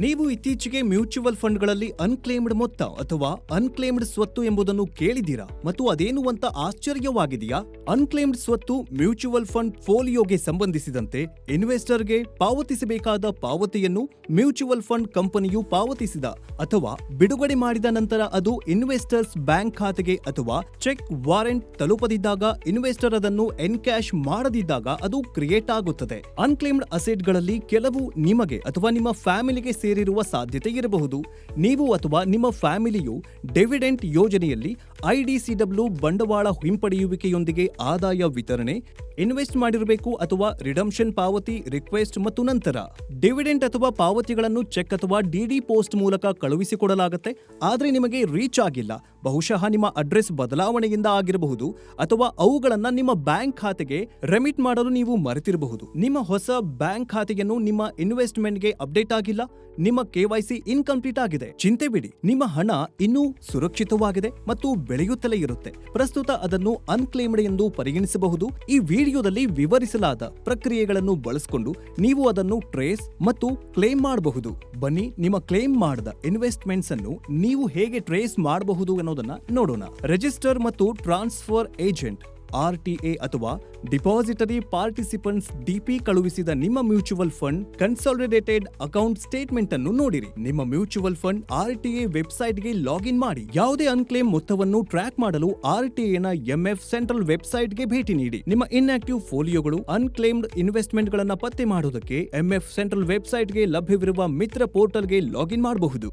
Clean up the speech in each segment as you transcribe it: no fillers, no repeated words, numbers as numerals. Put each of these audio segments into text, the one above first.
ನೀವು ಇತ್ತೀಚೆಗೆ mutual ಫಂಡ್ಗಳಲ್ಲಿ unclaimed ಮೊತ್ತ ಅಥವಾ ಅನ್ಕ್ಲೇಮ್ಡ್ ಸ್ವತ್ತು ಎಂಬುದನ್ನು ಕೇಳಿದ್ದೀರಾ ಮತ್ತು ಅದೇನು ಅಂತ ಆಶ್ಚರ್ಯವಾಗಿದೆಯಾ? ಅನ್ಕ್ಲೇಮ್ಡ್ ಸ್ವತ್ತು ಮ್ಯೂಚುವಲ್ ಫಂಡ್ ಫೋಲಿಯೋಗೆ ಸಂಬಂಧಿಸಿದಂತೆ ಇನ್ವೆಸ್ಟರ್ಗೆ ಪಾವತಿಸಬೇಕಾದ ಪಾವತಿಯನ್ನು ಮ್ಯೂಚುವಲ್ ಫಂಡ್ ಕಂಪನಿಯು ಪಾವತಿಸಿದ ಅಥವಾ ಬಿಡುಗಡೆ ಮಾಡಿದ ನಂತರ ಅದು ಇನ್ವೆಸ್ಟರ್ಸ್ ಬ್ಯಾಂಕ್ ಖಾತೆಗೆ ಅಥವಾ ಚೆಕ್ ವಾರೆಂಟ್ ತಲುಪದಿದ್ದಾಗ ಇನ್ವೆಸ್ಟರ್ ಅದನ್ನು ಎನ್ಕ್ಯಾಶ್ ಮಾಡದಿದ್ದಾಗ ಅದು ಕ್ರಿಯೇಟ್ ಆಗುತ್ತದೆ. ಅನ್ಕ್ಲೇಮ್ಡ್ ಅಸೆಟ್ಗಳಲ್ಲಿ ಕೆಲವು ನಿಮಗೆ ಅಥವಾ ನಿಮ್ಮ ಫ್ಯಾಮಿಲಿಗೆ ಸೇರಿರುವ ಸಾಧ್ಯತೆ ಇರಬಹುದು. ನೀವು ಅಥವಾ ನಿಮ್ಮ ಫ್ಯಾಮಿಲಿಯು ಡಿವಿಡೆಂಟ್ ಯೋಜನೆಯಲ್ಲಿ IDCW ಬಂಡವಾಳ ಹಿಂಪಡೆಯುವಿಕೆಯೊಂದಿಗೆ ಆದಾಯ ವಿತರಣೆ ಇನ್ವೆಸ್ಟ್ ಮಾಡಿರಬೇಕು ಅಥವಾ ರಿಡಂಪ್ಷನ್ ಪಾವತಿ ರಿಕ್ವೆಸ್ಟ್ ಮತ್ತು ನಂತರ ಡಿವಿಡೆಂಟ್ ಅಥವಾ ಪಾವತಿಗಳನ್ನು ಚೆಕ್ ಅಥವಾ DD ಪೋಸ್ಟ್ ಮೂಲಕ ಕಳುಹಿಸಿಕೊಡಲಾಗುತ್ತೆ. ಆದರೆ ನಿಮಗೆ ರೀಚ್ ಆಗಿಲ್ಲ. ಬಹುಶಃ ನಿಮ್ಮ ಅಡ್ರೆಸ್ ಬದಲಾವಣೆಯಿಂದ ಆಗಿರಬಹುದು ಅಥವಾ ಅವುಗಳನ್ನು ನಿಮ್ಮ ಬ್ಯಾಂಕ್ ಖಾತೆಗೆ ರೆಮಿಟ್ ಮಾಡಲು ನೀವು ಮರೆತಿರಬಹುದು. ನಿಮ್ಮ ಹೊಸ ಬ್ಯಾಂಕ್ ಖಾತೆಯನ್ನು ನಿಮ್ಮ ಇನ್ವೆಸ್ಟ್ಮೆಂಟ್ಗೆ ಅಪ್ಡೇಟ್ ಆಗಿಲ್ಲ. ನಿಮ್ಮ KYC ಇನ್ಕಂಪ್ಲೀಟ್ ಆಗಿದೆ. ಚಿಂತೆ ಬಿಡಿ, ನಿಮ್ಮ ಹಣ ಇನ್ನೂ ಸುರಕ್ಷಿತವಾಗಿದೆ ಮತ್ತು ಬೆಳೆಯುತ್ತಲೇ ಇರುತ್ತೆ. ಪ್ರಸ್ತುತ ಅದನ್ನು ಅನ್ಕ್ಲೇಮ್ಡ್ ಎಂದು ಪರಿಗಣಿಸಬಹುದು. ಈ ವಿಡಿಯೋದಲ್ಲಿ ವಿವರಿಸಲಾದ ಪ್ರಕ್ರಿಯೆಗಳನ್ನು ಬಳಸಿಕೊಂಡು ನೀವು ಅದನ್ನು ಟ್ರೇಸ್ ಮತ್ತು ಕ್ಲೇಮ್ ಮಾಡಬಹುದು. ಬನ್ನಿ, ನಿಮ್ಮ ಕ್ಲೇಮ್ ಮಾಡಿದ ಇನ್ವೆಸ್ಟ್ಮೆಂಟ್ಸ್ ಅನ್ನು ನೀವು ಹೇಗೆ ಟ್ರೇಸ್ ಮಾಡಬಹುದು ಅನ್ನೋದನ್ನ ನೋಡೋಣ. ರಿಜಿಸ್ಟರ್ ಮತ್ತು ಟ್ರಾನ್ಸ್ಫರ್ ಏಜೆಂಟ್ RTA ಅಥವಾ ಡಿಪಾಸಿಟರಿ ಪಾರ್ಟಿಸಿಪೆಂಟ್ಸ್ DP ಕಳುಹಿಸಿದ ನಿಮ್ಮ mutual fund consolidated account statement ಅನ್ನು ನೋಡಿರಿ. ನಿಮ್ಮ ಮ್ಯೂಚುವಲ್ ಫಂಡ್ RTA ವೆಬ್ಸೈಟ್ಗೆ ಲಾಗಿನ್ ಮಾಡಿ. ಯಾವುದೇ ಅನ್ಕ್ಲೇಮ್ ಮೊತ್ತವನ್ನು ಟ್ರ್ಯಾಕ್ ಮಾಡಲು RTAನ MF ಸೆಂಟ್ರಲ್ ವೆಬ್ಸೈಟ್ಗೆ ಭೇಟಿ ನೀಡಿ. ನಿಮ್ಮ ಇನ್ಆಕ್ಟಿವ್ ಫೋಲಿಯೋಗಳು ಅನ್ಕ್ಲೇಮ್ಡ್ ಇನ್ವೆಸ್ಟ್ಮೆಂಟ್ಗಳನ್ನು ಪತ್ತೆ ಮಾಡುವುದಕ್ಕೆ MF ಸೆಂಟ್ರಲ್ ವೆಬ್ಸೈಟ್ಗೆ ಲಭ್ಯವಿರುವ ಮಿತ್ರ ಪೋರ್ಟಲ್ಗೆ ಲಾಗಿನ್ ಮಾಡಬಹುದು.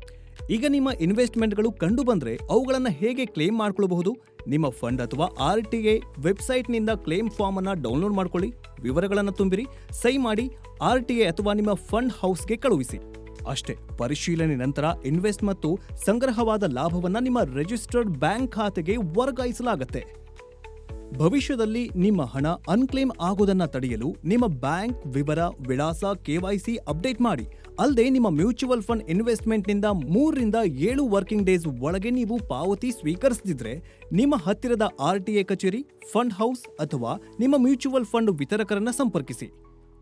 ಈಗ ನಿಮ್ಮ ಇನ್ವೆಸ್ಟ್ಮೆಂಟ್ಗಳು ಕಂಡು ಬಂದ್ರೆ ಅವುಗಳನ್ನು ಹೇಗೆ ಕ್ಲೇಮ್ ಮಾಡ್ಕೊಳ್ಳಬಹುದು? ನಿಮ್ಮ ಫಂಡ್ ಅಥವಾ RTA ವೆಬ್ಸೈಟ್ನಿಂದ ಕ್ಲೇಮ್ ಫಾರ್ಮ್ ಅನ್ನು ಡೌನ್ಲೋಡ್ ಮಾಡ್ಕೊಳ್ಳಿ. ವಿವರಗಳನ್ನು ತುಂಬಿರಿ, ಸಹಿ ಮಾಡಿ RTA ಅಥವಾ ನಿಮ್ಮ ಫಂಡ್ ಹೌಸ್ಗೆ ಕಳುಹಿಸಿ. ಅಷ್ಟೇ, ಪರಿಶೀಲನೆ ನಂತರ ಇನ್ವೆಸ್ಟ್ ಮತ್ತು ಸಂಗ್ರಹವಾದ ಲಾಭವನ್ನು ನಿಮ್ಮ ರಿಜಿಸ್ಟರ್ಡ್ ಬ್ಯಾಂಕ್ ಖಾತೆಗೆ ವರ್ಗಾಯಿಸಲಾಗುತ್ತೆ. ಭವಿಷ್ಯದಲ್ಲಿ ನಿಮ್ಮ ಹಣ ಅನ್ಕ್ಲೇಮ್ ಆಗೋದನ್ನ ತಡೆಯಲು ನಿಮ್ಮ ಬ್ಯಾಂಕ್ ವಿವರ, ವಿಳಾಸ, KYC ಅಪ್ಡೇಟ್ ಮಾಡಿ. ಅಲ್ಲದೆ ನಿಮ್ಮ ಮ್ಯೂಚುವಲ್ ಫಂಡ್ ಇನ್ವೆಸ್ಟ್ಮೆಂಟ್ನಿಂದ 3 ರಿಂದ 7 ವರ್ಕಿಂಗ್ ಡೇಸ್ ಒಳಗೆ ನೀವು ಪಾವತಿ ಸ್ವೀಕರಿಸದಿದ್ರೆ ನಿಮ್ಮ ಹತ್ತಿರದ RTA ಕಚೇರಿ, ಫಂಡ್ ಹೌಸ್ ಅಥವಾ ನಿಮ್ಮ ಮ್ಯೂಚುವಲ್ ಫಂಡ್ ವಿತರಕರನ್ನ ಸಂಪರ್ಕಿಸಿ.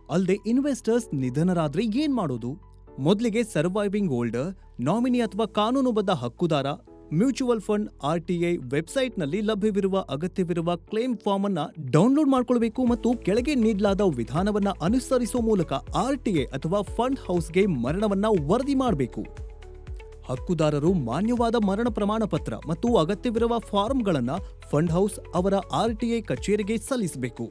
ಅಲ್ಲದೆ ಇನ್ವೆಸ್ಟರ್ಸ್ ನಿಧನರಾದ್ರೆ ಏನ್ ಮಾಡೋದು? ಮೊದಲಿಗೆ ಸರ್ವೈವಿಂಗ್ ಹೋಲ್ಡರ್, ನಾಮಿನಿ ಅಥವಾ ಕಾನೂನುಬದ್ಧ ಹಕ್ಕುದಾರ ಮ್ಯೂಚುವಲ್ ಫಂಡ್ RTA ವೆಬ್ಸೈಟ್ನಲ್ಲಿ ಲಭ್ಯವಿರುವ ಅಗತ್ಯವಿರುವ ಕ್ಲೇಮ್ ಫಾರ್ಮ್ ಅನ್ನ ಡೌನ್ಲೋಡ್ ಮಾಡಿಕೊಳ್ಳಬೇಕು ಮತ್ತು ಕೆಳಗೆ ನೀಡಲಾದ ವಿಧಾನವನ್ನ ಅನುಸರಿಸುವ ಮೂಲಕ RTA ಅಥವಾ ಫಂಡ್ ಹೌಸ್ಗೆ ಮರಣವನ್ನ ವರದಿ ಮಾಡಬೇಕು. ಹಕ್ಕುದಾರರು ಮಾನ್ಯವಾದ ಮರಣ ಪ್ರಮಾಣ ಪತ್ರ ಮತ್ತು ಅಗತ್ಯವಿರುವ ಫಾರ್ಮ್ಗಳನ್ನು ಫಂಡ್ ಹೌಸ್ ಅವರ RTA ಕಚೇರಿಗೆ ಸಲ್ಲಿಸಬೇಕು.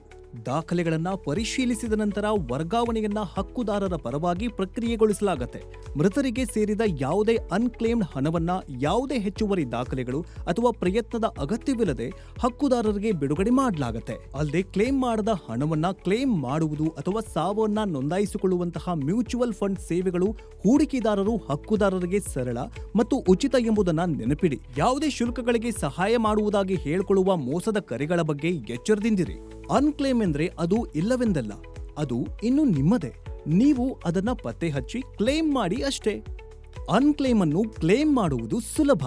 ದಾಖಲೆಗಳನ್ನ ಪರಿಶೀಲಿಸಿದ ನಂತರ ವರ್ಗಾವಣೆಯನ್ನ ಹಕ್ಕುದಾರರ ಪರವಾಗಿ ಪ್ರಕ್ರಿಯೆಗೊಳಿಸಲಾಗುತ್ತೆ. ಮೃತರಿಗೆ ಸೇರಿದ ಯಾವುದೇ ಅನ್ಕ್ಲೇಮ್ಡ್ ಹಣವನ್ನ ಯಾವುದೇ ಹೆಚ್ಚುವರಿ ದಾಖಲೆಗಳು ಅಥವಾ ಪ್ರಯತ್ನದ ಅಗತ್ಯವಿಲ್ಲದೆ ಹಕ್ಕುದಾರರಿಗೆ ಬಿಡುಗಡೆ ಮಾಡಲಾಗುತ್ತೆ. ಅಲ್ಲದೆ ಕ್ಲೇಮ್ ಮಾಡದ ಹಣವನ್ನ ಕ್ಲೇಮ್ ಮಾಡುವುದು ಅಥವಾ ಸಾವನ್ನ ನೋಂದಾಯಿಸಿಕೊಳ್ಳುವಂತಹ ಮ್ಯೂಚುವಲ್ ಫಂಡ್ ಸೇವೆಗಳು ಹೂಡಿಕೆದಾರರು ಹಕ್ಕುದಾರರಿಗೆ ಸರಳ ಮತ್ತು ಉಚಿತ ಎಂಬುದನ್ನ ನೆನಪಿಡಿ. ಯಾವುದೇ ಶುಲ್ಕಗಳಿಗೆ ಸಹಾಯ ಮಾಡುವುದಾಗಿ ಹೇಳಿಕೊಳ್ಳುವ ಮೋಸದ ಕರೆಗಳ ಬಗ್ಗೆ ಎಚ್ಚರದಿಂದಿರಿ. ಅನ್ಕ್ಲೇಮ್ ಎಂದ್ರೆ ಅದು ಇಲ್ಲವೆಂದಲ್ಲ, ಅದು ಇನ್ನು ನಿಮ್ಮದೇ. ನೀವು ಅದನ್ನ ಪತ್ತೆ ಹಚ್ಚಿ ಕ್ಲೇಮ್ ಮಾಡಿ ಅಷ್ಟೇ. ಅನ್ಕ್ಲೇಮ್ ಅನ್ನು ಕ್ಲೇಮ್ ಮಾಡುವುದು ಸುಲಭ.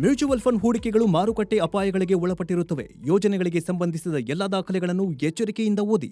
ಮ್ಯೂಚುವಲ್ ಫಂಡ್ ಹೂಡಿಕೆಗಳು ಮಾರುಕಟ್ಟೆ ಅಪಾಯಗಳಿಗೆ ಒಳಪಟ್ಟಿರುತ್ತವೆ. ಯೋಜನೆಗಳಿಗೆ ಸಂಬಂಧಿಸಿದ ಎಲ್ಲಾ ದಾಖಲೆಗಳನ್ನು ಎಚ್ಚರಿಕೆಯಿಂದ ಓದಿ.